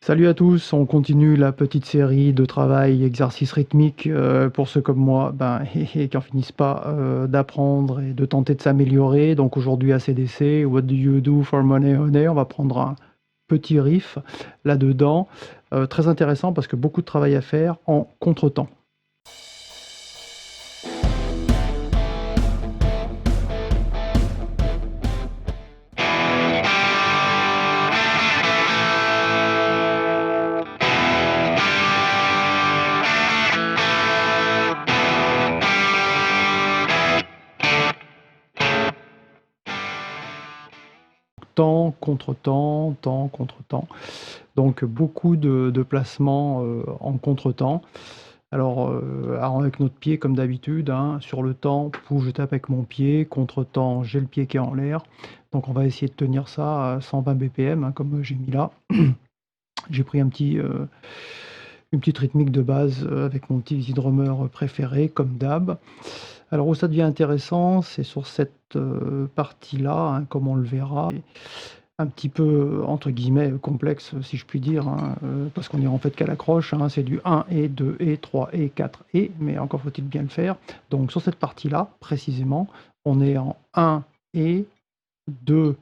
Salut à tous, on continue la petite série de travail, exercices rythmiques pour ceux comme moi qui n'en finissent pas d'apprendre et de tenter de s'améliorer. Donc aujourd'hui ACDC, What do you do for money honey? On va prendre un petit riff là-dedans. Très intéressant parce que beaucoup de travail à faire en contretemps. Temps, contre-temps, temps, contre-temps. Donc beaucoup de placements en contre-temps. Alors avec notre pied comme d'habitude, hein, sur le temps, pouf, je tape avec mon pied, contre-temps, j'ai le pied qui est en l'air. Donc on va essayer de tenir ça à 120 BPM, hein, comme j'ai mis là. J'ai pris une petite rythmique de base avec mon petit easy drummer préféré, comme d'hab. Alors où ça devient intéressant, c'est sur cette partie-là, hein, comme on le verra. Un petit peu, entre guillemets, complexe, si je puis dire, hein, parce qu'on est en fait qu'à l'accroche, hein, c'est du 1 et 2 et 3 et 4 et, mais encore faut-il bien le faire. Donc sur cette partie-là, précisément, on est en 1 et 2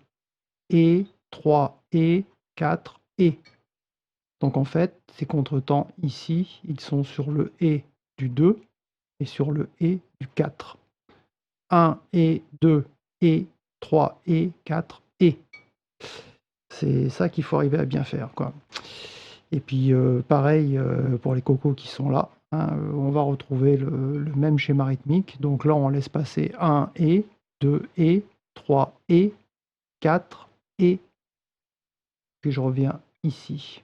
et 3 et 4 et. Donc en fait, ces contretemps ici, ils sont sur le et du 2 et sur le et du 4. 1 et 2 et 3 et 4 et. C'est ça qu'il faut arriver à bien faire, quoi. Et puis pareil pour les cocos qui sont là, hein, on va retrouver le même schéma rythmique. Donc là, on laisse passer 1 et 2 et 3 et 4 et. Puis je reviens ici,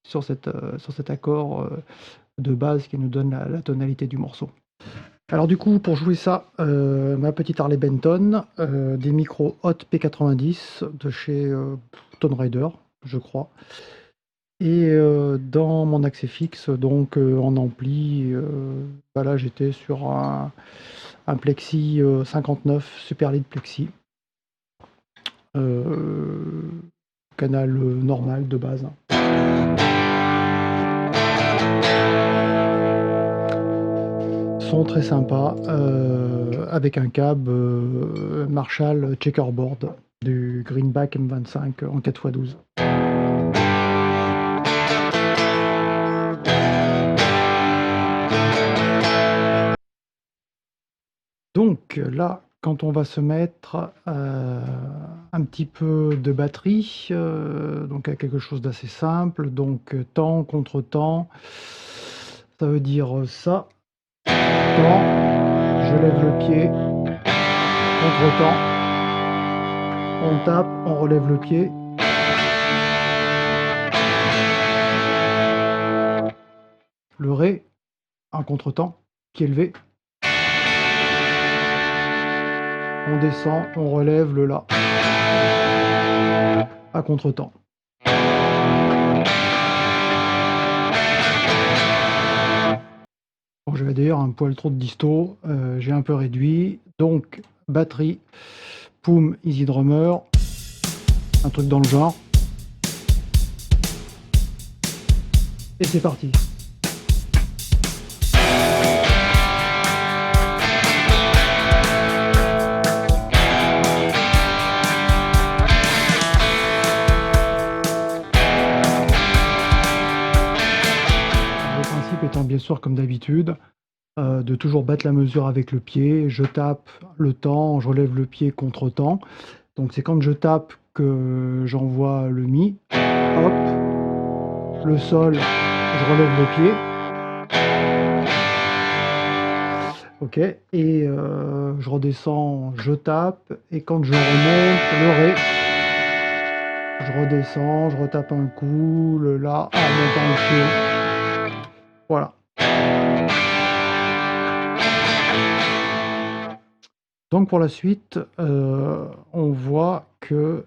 sur cet accord de base qui nous donne la tonalité du morceau. Alors du coup, pour jouer ça, ma petite Harley Benton, des micros Hot P90 de chez Tone Rider, je crois. Et dans mon accès fixe, donc en ampli, là j'étais sur un Plexi 59, Super Lead Plexi. Canal normal de base. Son très sympa, avec un cab Marshall Checkerboard du Greenback M25 en 4x12. Donc là, quand on va se mettre un petit peu de batterie, donc à quelque chose d'assez simple, donc temps contre temps, ça veut dire ça. Temps, je lève le pied, contre-temps, on tape, on relève le pied. Le Ré, un contre-temps, qui est élevé. On descend, on relève le La, à contre-temps. Bon, j'avais d'ailleurs un poil trop de disto, j'ai un peu réduit, donc batterie, poum, easy drummer, un truc dans le genre. Et c'est parti. Le principe étant bien sûr comme d'habitude, de toujours battre la mesure avec le pied, je tape le temps, je relève le pied contre temps. Donc c'est quand je tape que j'envoie le mi, hop, le sol, je relève le pied. Ok, et je redescends, je tape, et quand je remonte, le Ré, je redescends, je retape un coup, le La, en montant le pied. Voilà. Donc pour la suite, on voit que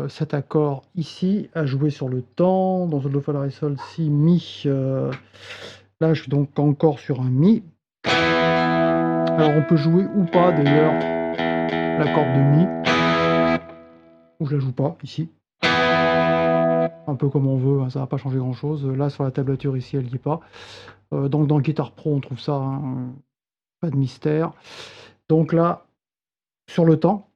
cet accord ici a joué sur le temps, dans un Do, Fa, La, Ré, Sol, Si, Mi. Là, je suis donc encore sur un Mi. Alors on peut jouer ou pas d'ailleurs l'accord de Mi, ou je la joue pas ici. un peu comme on veut, hein, ça va pas changer grand-chose. Là, sur la tablature ici, elle y est pas. Donc dans le Guitar Pro, on trouve ça, hein, pas de mystère. Donc là, sur le temps,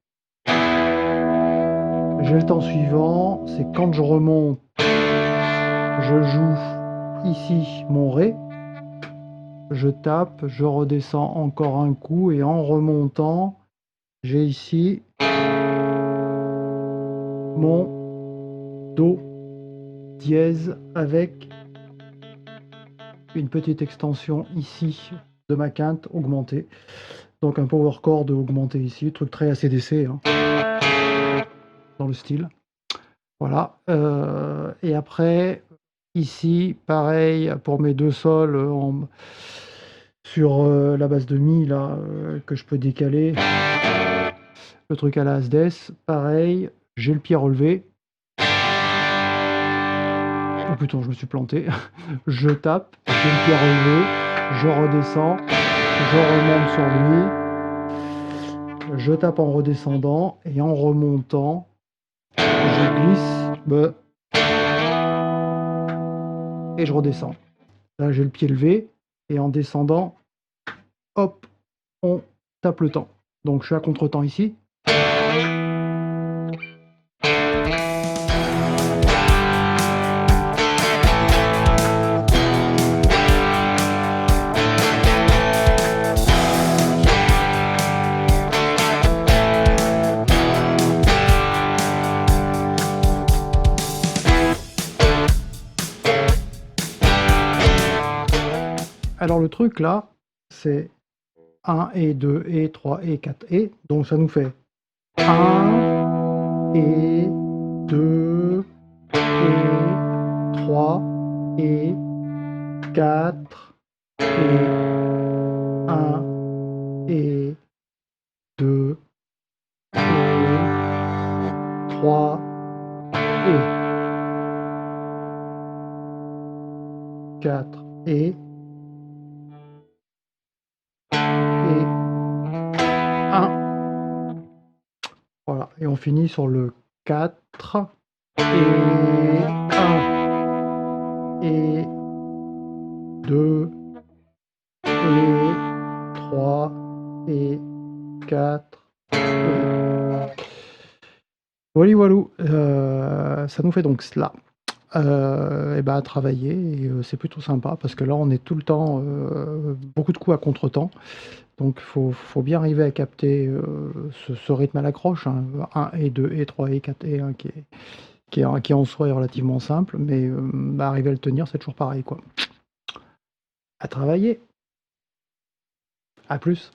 j'ai le temps suivant, c'est quand je remonte, je joue ici mon Ré, je tape, je redescends encore un coup et en remontant, j'ai ici mon Do dièse avec une petite extension ici de ma quinte augmentée. Donc un power chord augmenté ici, truc très AC/DC, hein, dans le style. Voilà. Et après, ici, pareil pour mes deux sols sur la base de Mi là, que je peux décaler. Le truc à la Asdes, pareil, j'ai le pied relevé. Oh putain, je me suis planté. Je tape, j'ai le pied relevé, je redescends, je remonte sur lui, je tape en redescendant et en remontant, je glisse et je redescends. Là, j'ai le pied levé et en descendant, hop, on tape le temps. Donc je suis à contre-temps ici. Alors le truc là, c'est 1 et 2 et 3 et 4 et, donc ça nous fait 1 et 2 et 3 et 4 et 1 et 2 et 3 et 4 et 1. Voilà, et on finit sur le 4 et 1 et 2 et 3 et 4 et... Voilà, voilou, ça nous fait donc cela. Et ben à travailler, et c'est plutôt sympa parce que là on est tout le temps, beaucoup de coups à contre-temps. Donc faut bien arriver à capter ce rythme à l'accroche, hein, 1 et 2 et 3 et 4 et 1 qui en soi est relativement simple, mais bah, arriver à le tenir, c'est toujours pareil, quoi. À travailler. À plus.